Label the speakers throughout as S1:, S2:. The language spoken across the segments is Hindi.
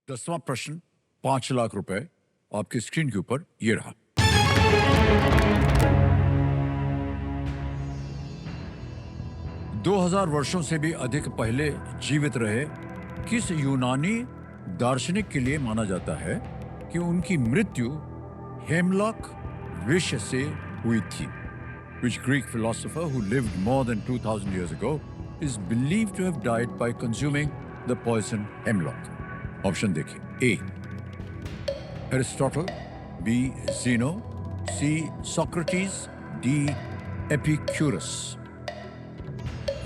S1: 10वां प्रश्न 5 लाख रुपए आपकी स्क्रीन के ऊपर ये रहा। दो 2000 वर्षों से भी अधिक पहले जीवित रहे किस यूनानी दार्शनिक के लिए माना जाता है कि उनकी मृत्यु हेमलॉक विष से हुई थी? Which Greek philosopher who lived more than 2000 years ago is believed to have died by consuming the poison hemlock? Option देखिए। A. Aristotle, B. Zeno, C. Socrates, D. Epicurus.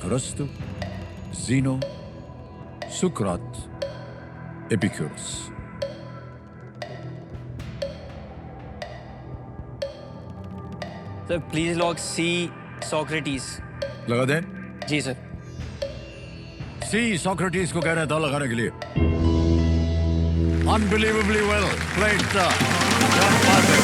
S1: अरस्तु, Zeno, Socrates, Epicurus.
S2: Sir please lock C Socrates.
S1: लगा दें?
S2: जी सर।
S1: सी सोक्रेटिस को कह रहे हैं था लगाने के लिए। Unbelievably well played, sir. क्या बात है।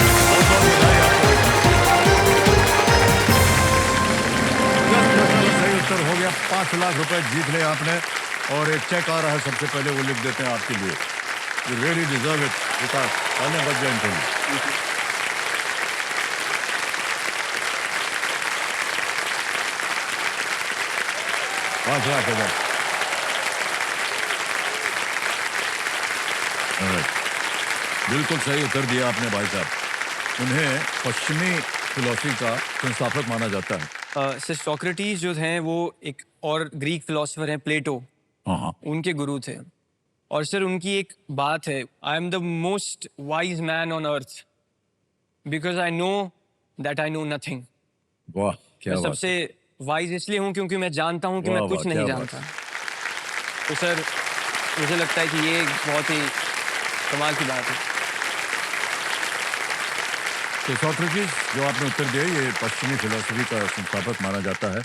S1: सही उत्तर हो गया। 5 लाख रुपए जीत ले आपने और एक चेक आ रहा है, सबसे पहले वो लिख देते हैं आपके लिए। You really deserve it, विकास। आने बच जाए इनके लिए। बिल्कुल सही उत्तर दिया आपने भाई साहब। उन्हें पश्चिमी फिलॉसफी का संस्थापक माना जाता है।
S2: सर सोक्रेटिस जो हैं वो एक और ग्रीक फिलोसोफर हैं, प्लेटो।
S1: हाँ,
S2: उनके गुरु थे। और सर उनकी एक बात है, I am the most wise man on earth because I know that I know nothing.
S1: वाह क्या
S2: मैं
S1: बात
S2: सबसे वाइज इसलिए हूँ क्योंकि मैं जानता हूँ कि मैं कुछ नहीं जानता। तो सर मुझे लगता है कि ये बहुत ही कमाल की बात है।
S1: तो सोक्रेटिस जो आपने उत्तर दिया, ये पश्चिमी फिलॉसफी का संस्थापक माना जाता है।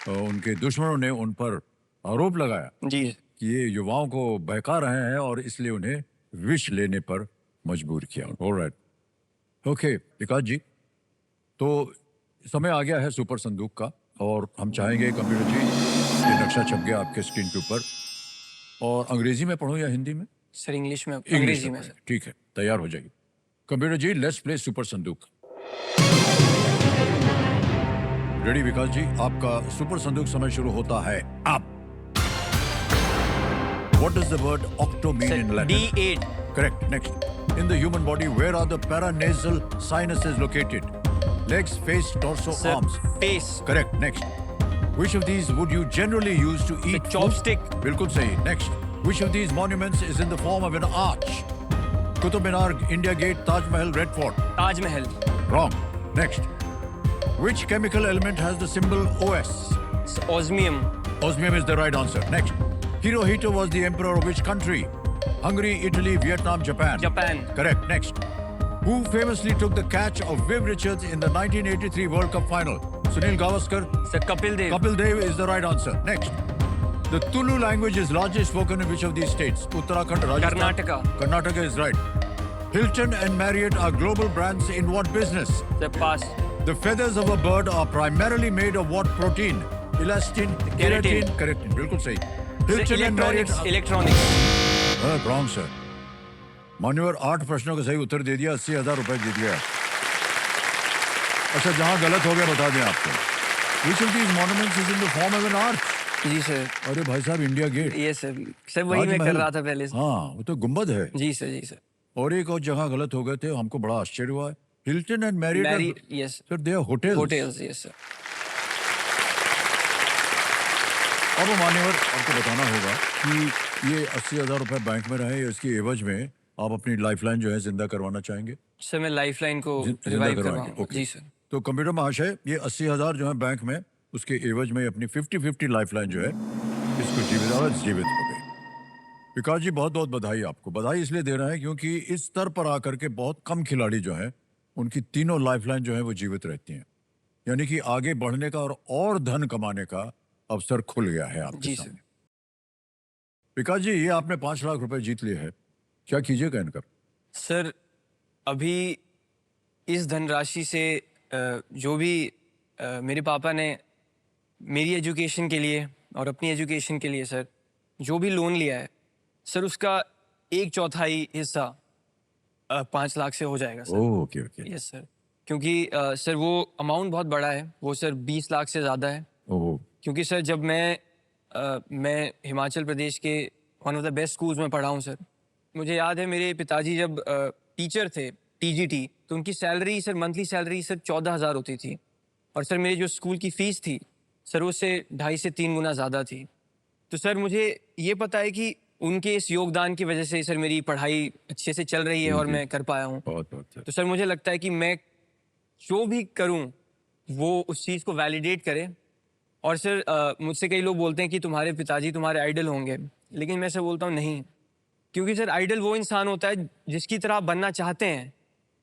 S1: और उनके दुश्मनों ने उन पर आरोप लगाया
S2: जी
S1: कि ये युवाओं को बहका रहे हैं और इसलिए उन्हें विष लेने पर मजबूर किया। ऑलराइट, ओके विकास जी, तो समय आ गया है सुपर संदूक का और हम चाहेंगे कंप्यूटर जी, ये नक्शा छप गया आपके स्क्रीन के ऊपर। और अंग्रेजी में पढ़ो या हिंदी में?
S2: सर इंग्लिश में।
S1: इंग्लिश
S2: अंग्रेजी में
S1: पढ़ें।
S2: सर।
S1: ठीक है, तैयार हो जाइए। Computer ji, let's play super संदूक। रेडी विकास जी, आपका सुपर संदूक समय शुरू होता है अब। What does the word octo mean in Latin?
S2: D8.
S1: Correct. Next. In the human body, where are the paranasal sinuses located? Legs, face, torso,
S2: Sir,
S1: arms.
S2: face.
S1: Correct. Next. Which of these would you generally use to eat food?
S2: Chopstick.
S1: बिल्कुल सही. Next. Which of these monuments is in the form of an arch? Qutub Minar, India Gate, Taj Mahal, Red Fort.
S2: Taj Mahal.
S1: Wrong. Next. Which chemical element has the symbol OS?
S2: Osmium.
S1: Osmium is the right answer. Next. Hirohito was the emperor of which country? Hungary, Italy, Vietnam, Japan.
S2: Japan.
S1: Correct. Next. Who famously took the catch of Viv Richards in the 1983 World Cup final? Sunil Gavaskar.
S2: Sir Kapil Dev.
S1: Kapil Dev is the right answer. Next. The Tulu language is largely spoken in which of these states? Uttarakhand, Rajasthan.
S2: Karnataka.
S1: Karnataka is right. Hilton and Marriott are global brands in what business?
S2: Sir pass.
S1: The feathers of a bird are primarily made of what protein? Elastin, keratin, keratin. बिल्कुल सही. Hilton and Marriott.
S2: Electronics.
S1: Wrong sir. मान्यवर 8 प्रश्नों का सही उत्तर दे दिया, 80,000 रुपए जीत गया। अच्छा, जहाँ गलत हो गया बता दें आपको। Which of these monuments is in the form of an arch?
S2: जी सर।
S1: अरे भाई साहब, इंडिया गेट।
S2: ये सर सर वही मैं कर रहा था पहले से।
S1: हाँ, वो तो गुंबद है।
S2: जी सर जी सर।
S1: और एक और जगह गलत हो गए थे, हमको बड़ा आश्चर्य हुआ है। Hilton and Marriott.
S2: Yes
S1: sir they are hotels.
S2: Hotels. Yes sir.
S1: अब मान्यवर आपको बताना होगा कि ये 80,000 रुपए बैंक में रहे, इसकी एवज में आप अपनी लाइफलाइन जो है जिंदा करवाना चाहेंगे?
S2: सर मैं लाइफलाइन को
S1: जिंदा
S2: रिवाइव
S1: करवाएंगे।
S2: करवाऊंगा।
S1: ओके।
S2: जी सर।
S1: तो कंप्यूटर महाशय, ये 80,000 जो है बैंक में, उसके एवज में अपनी 50-50 लाइफलाइन जो है इसको जीवित हो गई। विकास जी, बहुत बहुत बधाई आपको। बधाई इसलिए दे रहे हैं क्योंकि इस स्तर पर आकर के बहुत कम खिलाड़ी जो है उनकी तीनों लाइफलाइन जो है वो जीवित रहती हैं। यानी कि आगे बढ़ने का और धन कमाने का अवसर खुल गया है आपके सामने। विकास जी, ये आपने 5 लाख रुपए जीत लिए हैं, क्या कीजिएगा इनका?
S2: सर अभी इस धनराशि से जो भी मेरे पापा ने मेरी एजुकेशन के लिए और अपनी एजुकेशन के लिए सर जो भी लोन लिया है सर, उसका एक चौथाई हिस्सा 5 लाख से हो जाएगा sir.
S1: Oh okay okay.
S2: Yes sir, क्योंकि सर वो अमाउंट बहुत बड़ा है, वो सर 20 लाख से ज़्यादा है।
S1: ओह
S2: क्योंकि सर जब मैं हिमाचल प्रदेश के one of the best schools में पढ़ा हूँ सर। मुझे याद है मेरे पिताजी जब टीचर थे टीजीटी, तो उनकी salary sir, monthly salary sir 14,000 होती थी। और सर मेरी जो स्कूल की फ़ीस थी सर, उससे 2.5 से 3 गुना ज़्यादा थी। तो सर मुझे ये पता है कि उनके इस योगदान की वजह से सर मेरी पढ़ाई अच्छे से चल रही है और मैं कर पाया हूँ।
S1: बहुत बहुत
S2: तो सर मुझे लगता है कि मैं जो भी करूँ वो उस चीज़ को वैलिडेट करे। और सर मुझसे कई लोग बोलते हैं कि तुम्हारे पिताजी तुम्हारे आइडल होंगे, लेकिन मैं सर बोलता हूँ नहीं। क्योंकि सर आइडल वो इंसान होता है जिसकी तरह आप बनना चाहते हैं,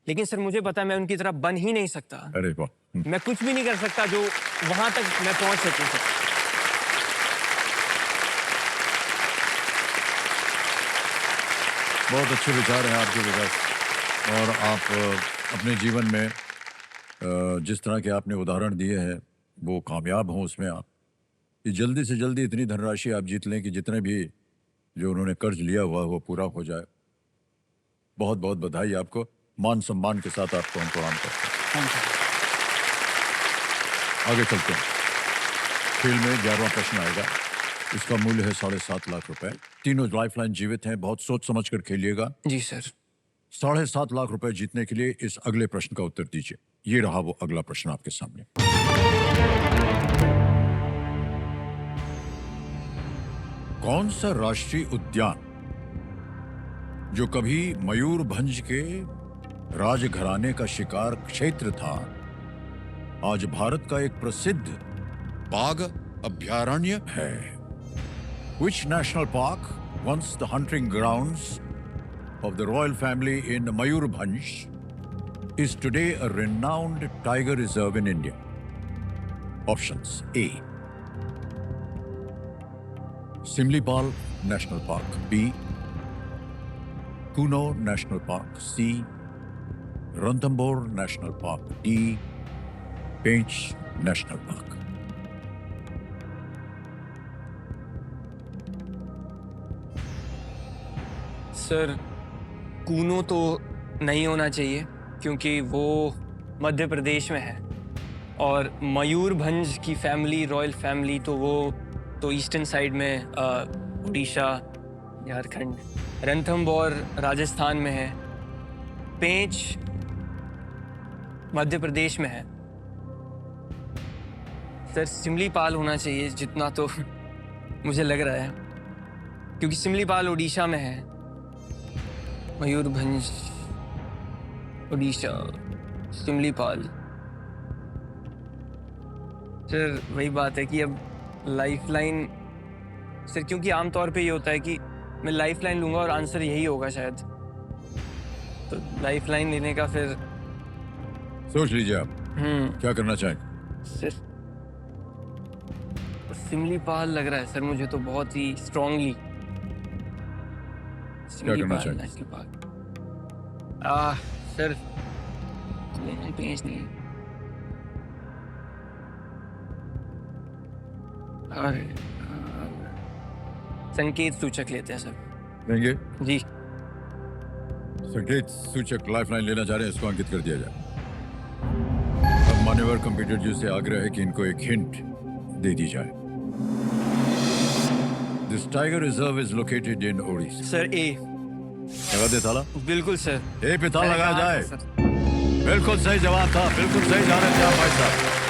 S2: लेकिन सर मुझे पता है मैं उनकी तरह बन ही नहीं सकता।
S1: अरे वाह।
S2: मैं कुछ भी नहीं कर सकता जो वहाँ तक मैं पहुँच सकूँ सर।
S1: बहुत अच्छे विचार हैं आपके विकास। और आप अपने जीवन में जिस तरह के आपने उदाहरण दिए हैं वो कामयाब हों उसमें आप, कि जल्दी से जल्दी इतनी धनराशि आप जीत लें कि जितने भी जो उन्होंने कर्ज लिया हुआ है वो पूरा हो जाए। बहुत बहुत बधाई आपको। मान सम्मान के साथ आपको हम प्रणाम करते हैं।
S2: Thank you.
S1: आगे चलते हैं। खेल में 11वां प्रश्न आएगा। इसका मूल्य है 7.5 लाख रुपए। तीनों लाइफलाइन जीवित हैं, बहुत सोच समझ कर खेलिएगा।
S2: जी सर।
S1: 7.5 लाख रुपए जीतने के लिए इस अगले प्रश्न का उत्तर दीजिए। ये रहा वो अगला प्रश्न आपके सामने। कौन सा राष्ट्रीय उद्यान जो कभी मयूरभंज के राजघराने का शिकार क्षेत्र था, आज भारत का एक प्रसिद्ध बाघ अभयारण्य है? Which national park, once the hunting grounds of the royal family in Mayurbhanj, is today a renowned tiger reserve in India? Options: A. Simlipal National Park. B. Kuno National Park. C. Ranthambore National Park. D. Pench National Park.
S2: Sir Kuno तो नहीं होना चाहिए क्योंकि वो मध्य प्रदेश में है, और मयूरभंज की फैमिली, रॉयल फैमिली, तो वो तो ईस्टर्न साइड में उड़ीसा, झारखंड। रणथंबोर राजस्थान में है। पेंच मध्य प्रदेश में है। सर सिमलीपाल होना चाहिए जितना तो मुझे लग रहा है, क्योंकि सिमलीपाल उड़ीसा में है। मयूरभंज उड़ीसा, सिमलीपाल। सर वही बात है कि अब लाइफलाइन, सर क्योंकि आमतौर पे ये होता है कि मैं लाइफलाइन लूंगा और आंसर यही होगा शायद, तो लाइफलाइन लेने का फिर
S1: सोच लीजिए आप क्या करना चाहेंगे।
S2: सर सिमलीपाल लग रहा है सर मुझे तो बहुत ही स्ट्रांगली।
S1: करना चाहिए?
S2: National park. सर पेंच नहीं है। और संकेत सूचक लेते हैं सर।
S1: लेंगे?
S2: जी।
S1: संकेत सूचक लाइफलाइन लेना चाह रहे हैं, इसको अंकित कर दिया जाए। अब मान्यवर कंप्यूटर जी से आग्रह है कि इनको एक हिंट दे दी जाए। This tiger reserve is located in Odisha.
S2: Sir ए।
S1: लगा दे ताला।
S2: बिल्कुल सर।
S1: ए पे ताला लगाया
S2: मैंने कहा
S1: जाए।
S2: था, सर।
S1: बिल्कुल सही जवाब था, बिल्कुल सही जा रहे थे आप भाई साहब।